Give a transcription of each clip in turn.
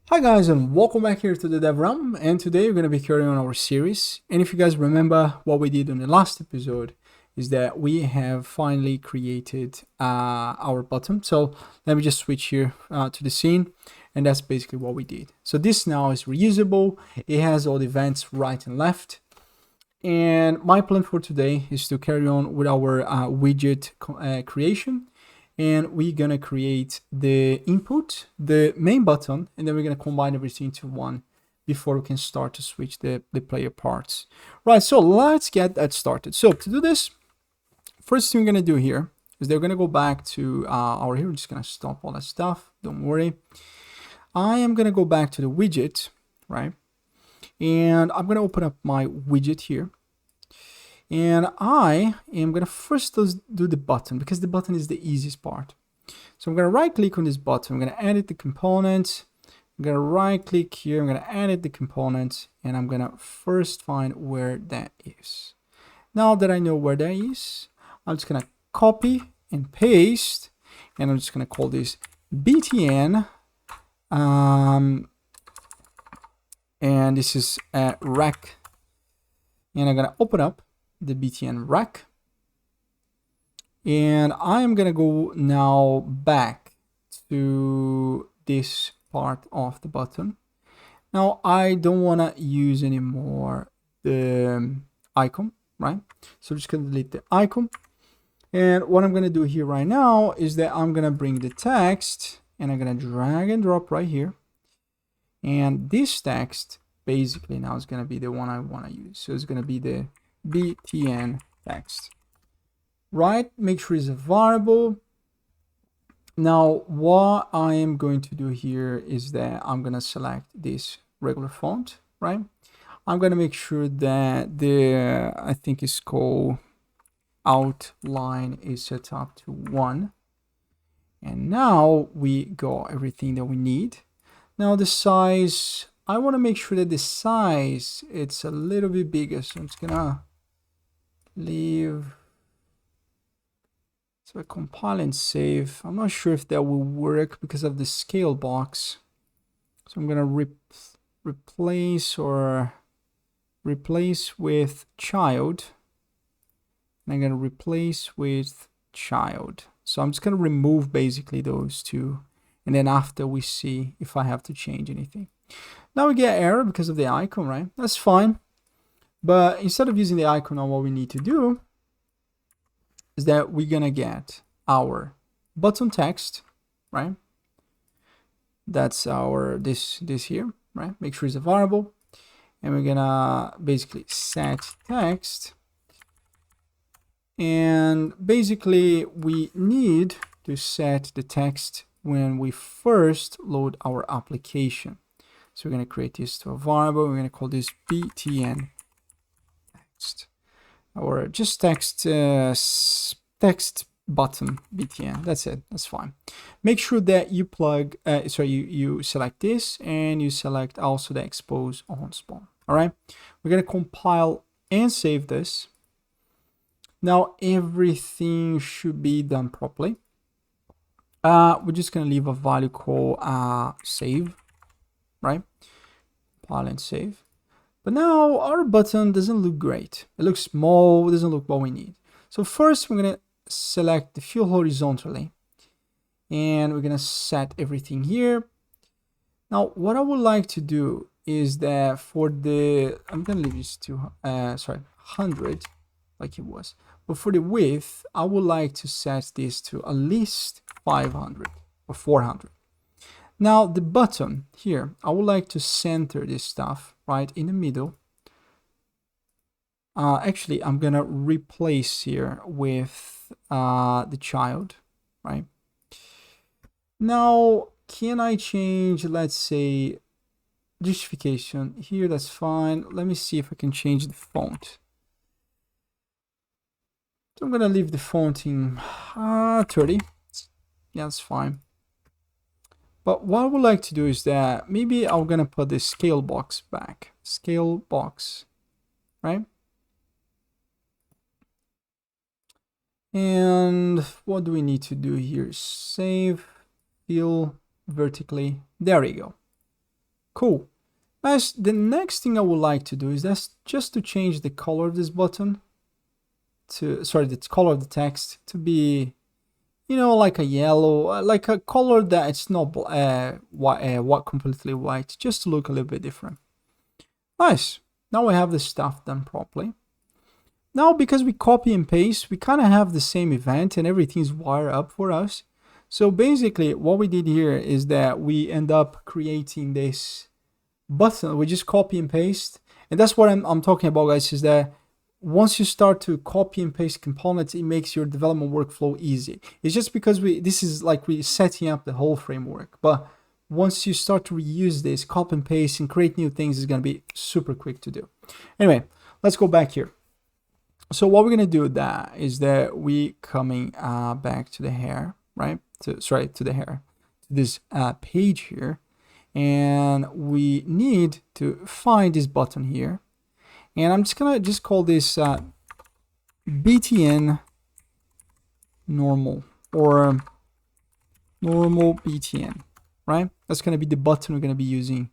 Hi guys, and welcome back here to the Dev Realm, and today we're going to be carrying on our series. And if you guys remember what we did in the last episode, is that we have finally created our button. So let me just switch here to the scene, and that's basically what we did. So this now is reusable. It has all the events right and left. And my plan for today is to carry on with our widget creation, and we're gonna create the input, the main button, and then we're gonna combine everything into one before we can start to switch the player parts. Right, so let's get that started. So to do this, first thing we're gonna do here is they're gonna go back to our here. We're just gonna stop all that stuff, don't worry. I am gonna go back to the widget, right? And I'm gonna open up my widget here. And I am gonna first do the button because the button is the easiest part. So I'm gonna right click on this button. I'm gonna edit the component. I'm gonna right click here. I'm gonna edit the component, and I'm gonna first find where that is. Now that I know where that is, I'm just gonna copy and paste, and I'm just gonna call this btn. And this is a rec, and I'm gonna open up the btn rec, and I'm gonna go now back to this part of the button. Now I don't want to use anymore the icon, right? So I'm just gonna delete the icon, and what I'm gonna do here right now is that I'm gonna bring the text, and I'm gonna drag and drop right here, and this text basically now is gonna be the one I want to use. So it's gonna be the btn text, right? Make sure it's a variable. Now what I am going to do here is that I'm gonna select this regular font, right? I'm gonna make sure that the I think it's called outline is set up to 1, and now we got everything that we need. Now the size, I want to make sure that the size it's a little bit bigger, so I'm just gonna leave. So I compile and save. I'm not sure if that will work because of the scale box. So I'm gonna replace with child. And I'm gonna replace with child. So I'm just gonna remove basically those two. And then after we see if I have to change anything. Now we get error because of the icon, right? That's fine. But instead of using the icon, now what we need to do is that we're gonna get our button text, right? That's our this here, right? Make sure it's a variable, and we're gonna basically set text, and basically we need to set the text when we first load our application. So we're gonna create this to a variable. We're gonna call this btn text, or just text text button btn. That's it. That's fine. Make sure that you plug you select this, and you select also the expose on spawn. All right, we're gonna compile and save this. Now everything should be done properly. We're just gonna leave a value called save, right? Compile and save. But now our button doesn't look great. It looks small, it doesn't look what we need. So first we're gonna select the fill horizontally, and we're gonna set everything here. Now what I would like to do is that for the, I'm gonna leave this to 100 like it was, but for the width I would like to set this to at least 500 or 400. Now the button here, I would like to center this stuff right in the middle. Actually, I'm gonna replace here with the child, right? Now, can I change, let's say, justification here? That's fine. Let me see if I can change the font. So I'm gonna leave the font in 30. Yeah, that's fine. But what I would like to do is that maybe I'm gonna put the scale box back. Scale box, right? And what do we need to do here? Save, fill vertically. There we go. Cool. Guys, the next thing I would like to do is that's just to change the color of this button to, sorry, the color of the text to be, you know, like a yellow, like a color that it's not what completely white, just to look a little bit different. Nice. Now we have the stuff done properly. Now, because we copy and paste, we kind of have the same event and everything's wired up for us. So basically what we did here is that we end up creating this button. We just copy and paste. And that's what I'm talking about, guys, is that once you start to copy and paste components, it makes your development workflow easy. It's just because this is like we're setting up the whole framework. But once you start to reuse this, copy and paste and create new things, is going to be super quick to do. Anyway, let's go back here. So what we're going to do that is that we coming back to the hair, right? To the hair, to this page here. And we need to find this button here. And I'm just going to call this BTN normal, or normal BTN, right? That's going to be the button we're going to be using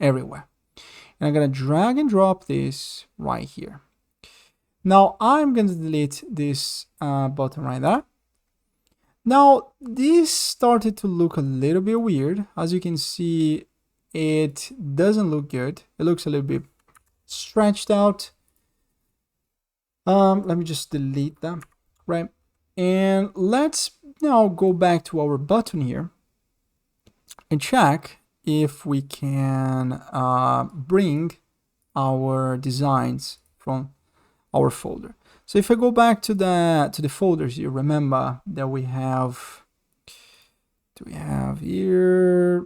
everywhere. And I'm going to drag and drop this right here. Now I'm going to delete this button right there. Now this started to look a little bit weird. As you can see, it doesn't look good. It looks a little bit stretched out. Let me just delete that, right? And let's now go back to our button here and check if we can bring our designs from our folder. So if I go back to the folders, you remember that we have, do we have here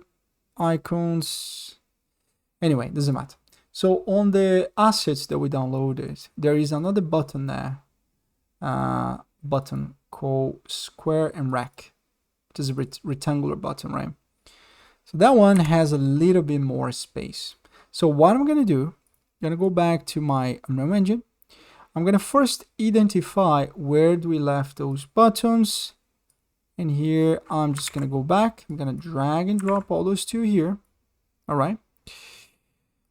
icons? Anyway, doesn't matter. So on the assets that we downloaded, there is another button there, button called square and rec. It is a rectangular button, right? So that one has a little bit more space. So what I'm going to do, I'm going to go back to my MMO engine. I'm going to first identify where do we left those buttons. And here I'm just going to go back. I'm going to drag and drop all those two here. All right.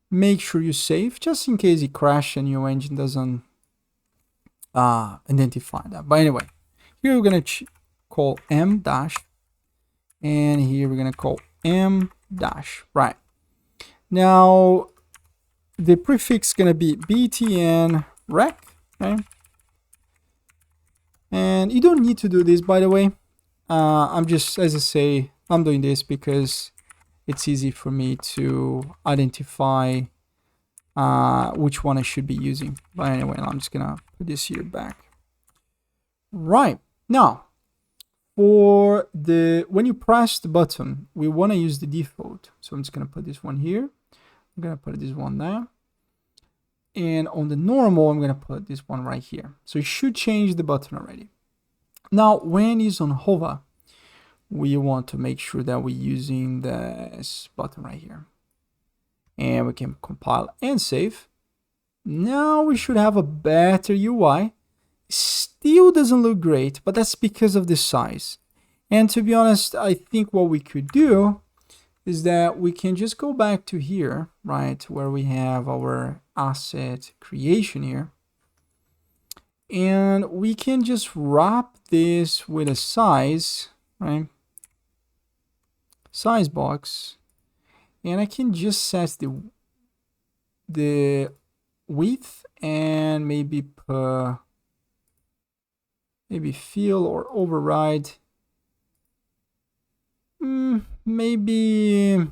Make sure you save just in case it crashes and your engine doesn't identify that. But anyway, here we're going to call m dash. And here we're going to call m dash. Right. Now, the prefix is going to be btn rec. Okay. And you don't need to do this, by the way. I'm just, as I say, I'm doing this because it's easy for me to identify which one I should be using. But anyway, I'm just gonna put this here back. Right, now for when you press the button, we want to use the default. So I'm just gonna put this one here. I'm gonna put this one there. And on the normal, I'm gonna put this one right here. So it should change the button already. Now, when it's on hover, we want to make sure that we're using this button right here. And we can compile and save. Now we should have a better UI. Still doesn't look great, but that's because of the size. And to be honest, I think what we could do is that we can just go back to here, right, where we have our asset creation here. And we can just wrap this with a size, right? Size box. And I can just set the width and maybe fill or override. Maybe.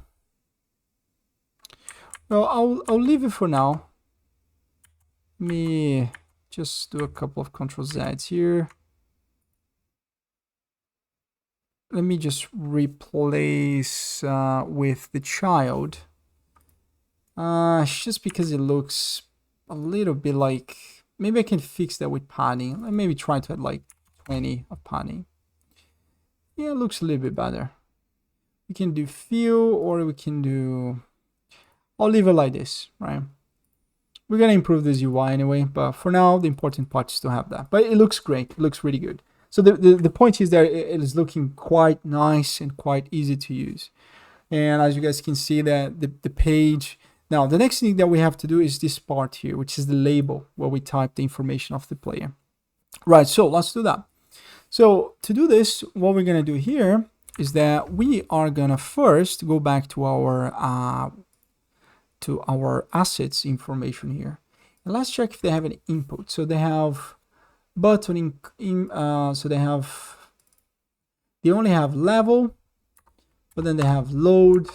Well, I'll leave it for now. Let me just do a couple of Ctrl+Zs here. Let me just replace with the child. Just because it looks a little bit like, maybe I can fix that with padding. Let me maybe try to add like 20 of padding. Yeah, it looks a little bit better. We can do fill, or we can do, I'll leave it like this, right? We're gonna improve this UI anyway, but for now, the important part is to have that. But it looks great, it looks really good. So the point is that it is looking quite nice and quite easy to use. And as you guys can see that the page, now the next thing that we have to do is this part here, which is the label where we type the information of the player. Right, so let's do that. So to do this, what we're gonna do here is that we are gonna first go back to our assets information here, and let's check if they have an input. So they have button so they only have level, but then they have load,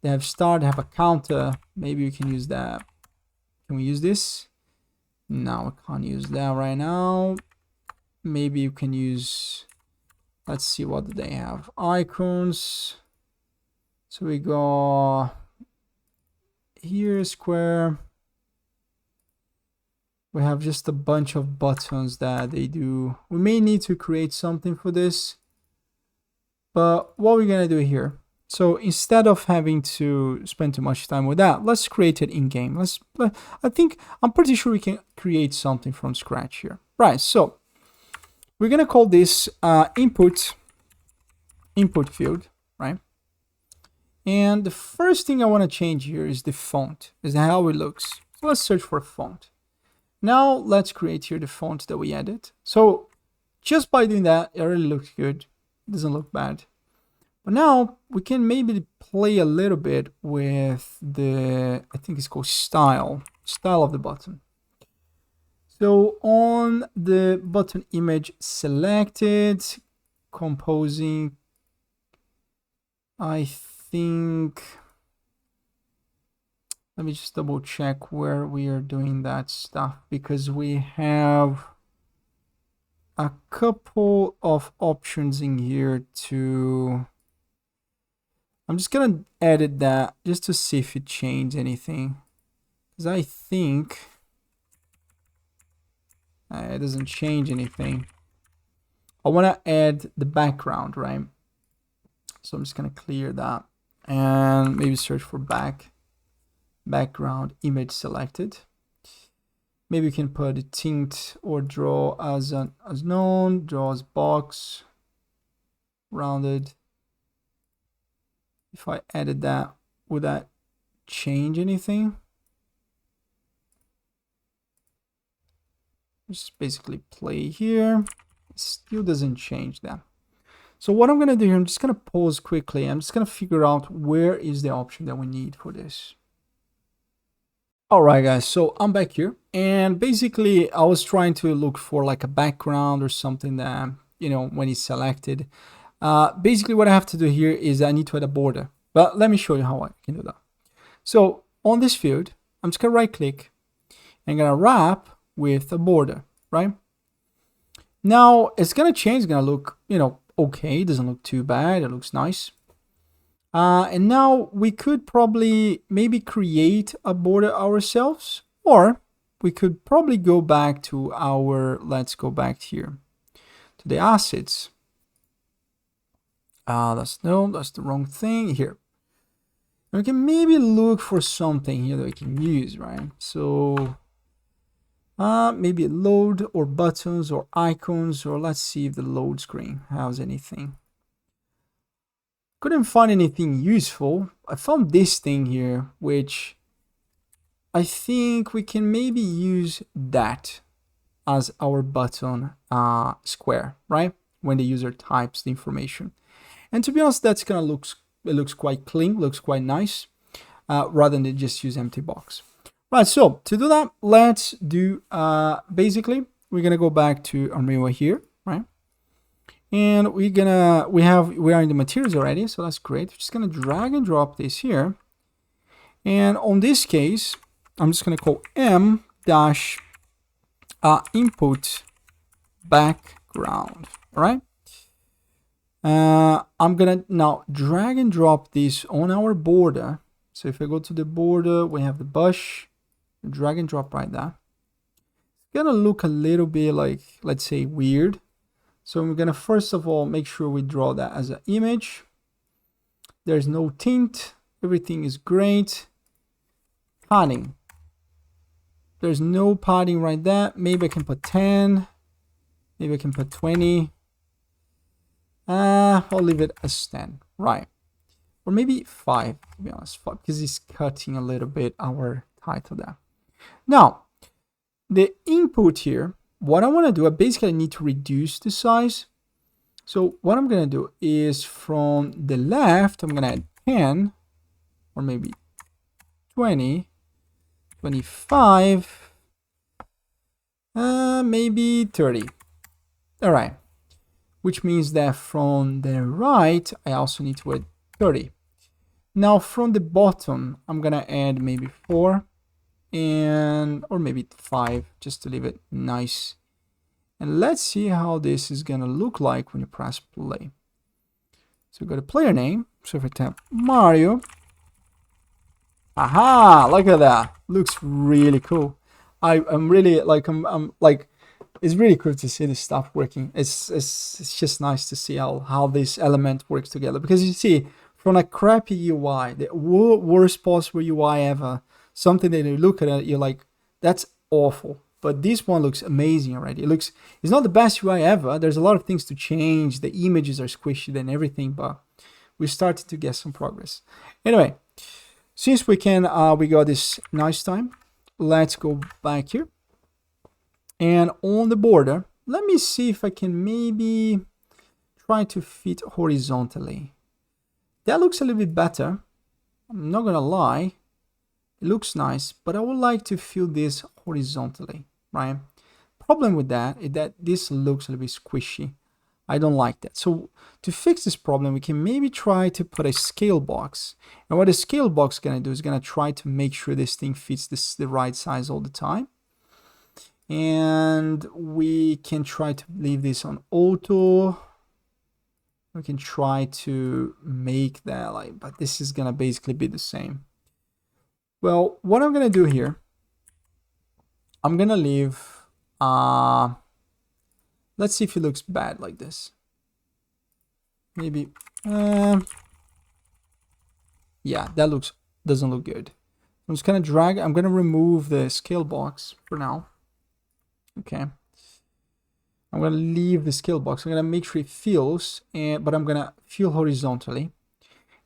they have start, they have a counter. Maybe we can use that. Can we use this? No, we can't use that right now. Maybe you can use, let's see, what do they have? Icons. So we go here, square. We have just a bunch of buttons that they do. We may need to create something for this, but what we're gonna do here, so instead of having to spend too much time with that, let's create it in game. I'm pretty sure we can create something from scratch here. Right, so we're gonna call this input field, right? And the first thing I want to change here is the font, is how it looks. So let's search for font. Now let's create here the font that we added. So just by doing that, it really looks good. It doesn't look bad. But now we can maybe play a little bit with the, I think it's called style of the button. So on the button image selected, composing, I think, let me just double check where we are doing that stuff, because we have a couple of options in here to, I'm just gonna edit that just to see if it changed anything, because I think it doesn't change anything. I want to add the background, right? So I'm just gonna clear that and maybe search for background image selected. Maybe we can put a tint or draw as known, draw as box, rounded. If I added that, would that change anything? Just basically play here. It still doesn't change that. So what I'm gonna do here, I'm just gonna pause quickly. I'm just gonna figure out where is the option that we need for this. All right, guys, so I'm back here, and basically I was trying to look for like a background or something that, you know, when it's selected. Basically what I have to do here is I need to add a border, but let me show you how I can do that. So on this field, I'm just gonna right click and gonna wrap with a border, right? Now it's gonna change, it's gonna look, you know, okay, it doesn't look too bad, it looks nice. And now we could probably maybe create a border ourselves, or we could probably go back to our, let's go back here to the assets. That's the wrong thing here. And we can maybe look for something here that we can use, right? So maybe load or buttons or icons, or let's see if the load screen has anything. Couldn't find anything useful. I found this thing here, which I think we can maybe use that as our button square, right? When the user types the information. And to be honest, that's gonna it looks quite clean, looks quite nice, rather than just use empty box. Right, so to do that, let's do, basically, we're gonna go back to our mirror here, right? And we are in the materials already, so that's great. We're just gonna drag and drop this here. And on this case, I'm just gonna call m dash input background, all right? I'm gonna now drag and drop this on our border. So if I go to the border, we have the brush, drag and drop right there. It's gonna look a little bit like, let's say, weird. So we're gonna first of all make sure we draw that as an image. There's no tint, everything is great. Padding, there's no padding right there. Maybe I can put 10, maybe I can put 20. I'll leave it as 10, right? or maybe 5, to be honest, 5, because it's cutting a little bit our title there. Now, the input here, what I want to do, I basically need to reduce the size. So what I'm going to do is from the left, I'm going to add 10, or maybe 20, 25, maybe 30. All right. Which means that from the right, I also need to add 30. Now from the bottom, I'm going to add maybe 4 or maybe 5, just to leave it nice. And let's see how this is going to look like when you press play. So we got a player name. So if I tap Mario, aha, look at that. Looks really cool. I'm really like, I'm like, it's really cool to see this stuff working. It's just nice to see how this element works together, because you see from a crappy UI, the worst possible UI ever, something that you look at it, you're like, that's awful. But this one looks amazing already. It's not the best UI ever. There's a lot of things to change. The images are squishy and everything, but we started to get some progress. Anyway, since we got this nice time, let's go back here. And on the border, let me see if I can maybe try to fit horizontally. That looks a little bit better. I'm not gonna lie. It looks nice, but I would like to fill this horizontally, right? Problem with that is that this looks a little bit squishy. I don't like that. So to fix this problem, we can maybe try to put a scale box. And what a scale box is gonna do is gonna try to make sure this thing fits the right size all the time. And we can try to leave this on auto. We can try to make that like, but this is gonna basically be the same. Well, what I'm gonna do here, I'm gonna leave, let's see if it looks bad like this. Maybe, yeah, that doesn't look good. I'm just gonna drag, I'm gonna remove the scale box for now. Okay. I'm gonna leave the scale box. I'm gonna make sure it fills, but I'm gonna fill horizontally.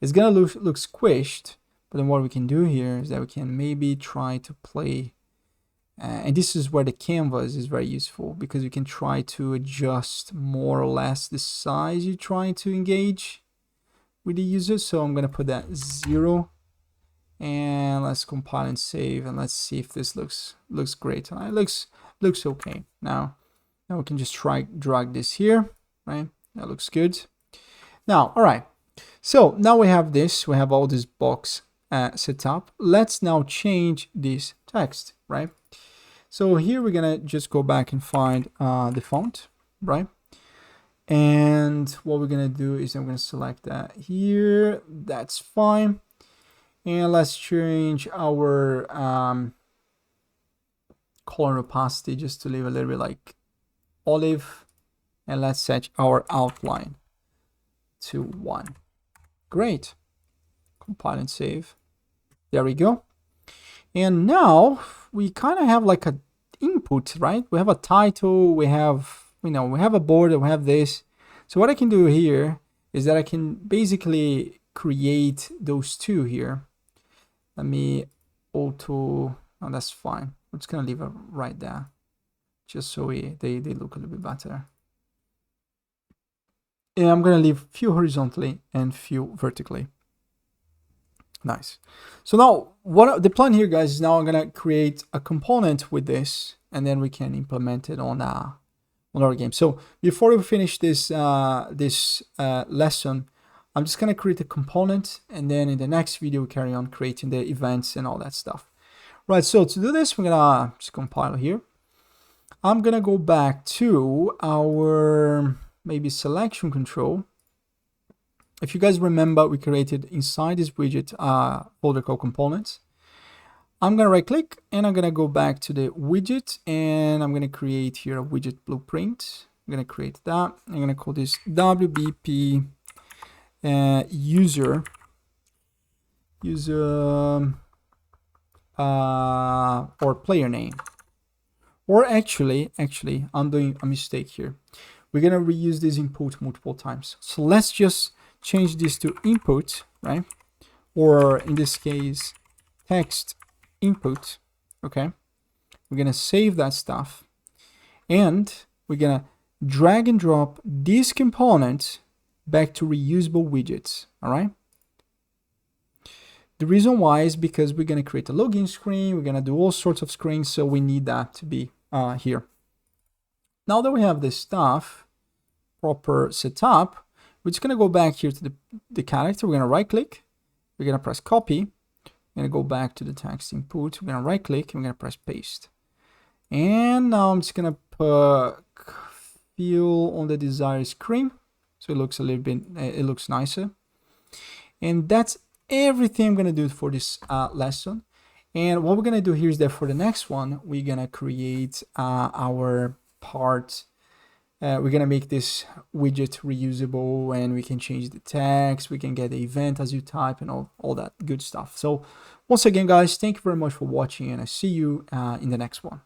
It's gonna look squished, but then what we can do here is that we can maybe try to play, and this is where the canvas is very useful, because you can try to adjust more or less the size you're trying to engage with the user. So I'm gonna put that 0, and let's compile and save, and let's see if this looks great. It looks okay. Now we can just drag this here, right? That looks good. Now, all right. So now we have this. We have all this box set up. Let's now change this text, right? So here we're gonna just go back and find the font, right? And what we're gonna do is I'm gonna select that here. That's fine. And let's change our color opacity just to leave a little bit like olive, and let's set our outline to 1. Great. Compile and save. There we go. And now we kind of have like a input, right? We have a title, we have a border, we have this. So what I can do here is that I can basically create those two here. Let me auto, oh, that's fine. I'm just gonna leave it right there, just so they look a little bit better. And I'm gonna leave few horizontally and few vertically. Nice. So now the plan here, guys, is now I'm gonna create a component with this, and then we can implement it on our game. So before we finish this lesson, I'm just gonna create a component, and then in the next video we carry on creating the events and all that stuff. Right, so to do this, we're gonna just compile here. I'm gonna go back to our maybe selection control. If you guys remember, we created inside this widget folder called components. I'm gonna right click, and I'm gonna go back to the widget, and I'm gonna create here a widget blueprint. I'm gonna create that. I'm gonna call this WBP user or player name. Or actually, I'm doing a mistake here. We're gonna reuse this input multiple times. So let's just change this to input, right? Or in this case, text input, okay? We're gonna save that stuff, and we're gonna drag and drop this component back to reusable widgets, all right? The reason why is because we're gonna create a login screen, we're gonna do all sorts of screens, so we need that to be here. Now that we have this stuff proper set up, we're just gonna go back here to the character, we're gonna right click, we're gonna press copy, we're gonna go back to the text input, we're gonna right click, and we're gonna press paste. And now I'm just gonna put fill on the desired screen, so it looks a little bit, it looks nicer. And that's everything I'm gonna do for this lesson. And what we're gonna do here is that for the next one, we're gonna create our part. We're gonna make this widget reusable, and we can change the text, we can get the event as you type, and all that good stuff. So once again, guys, thank you very much for watching, and I see you in the next one.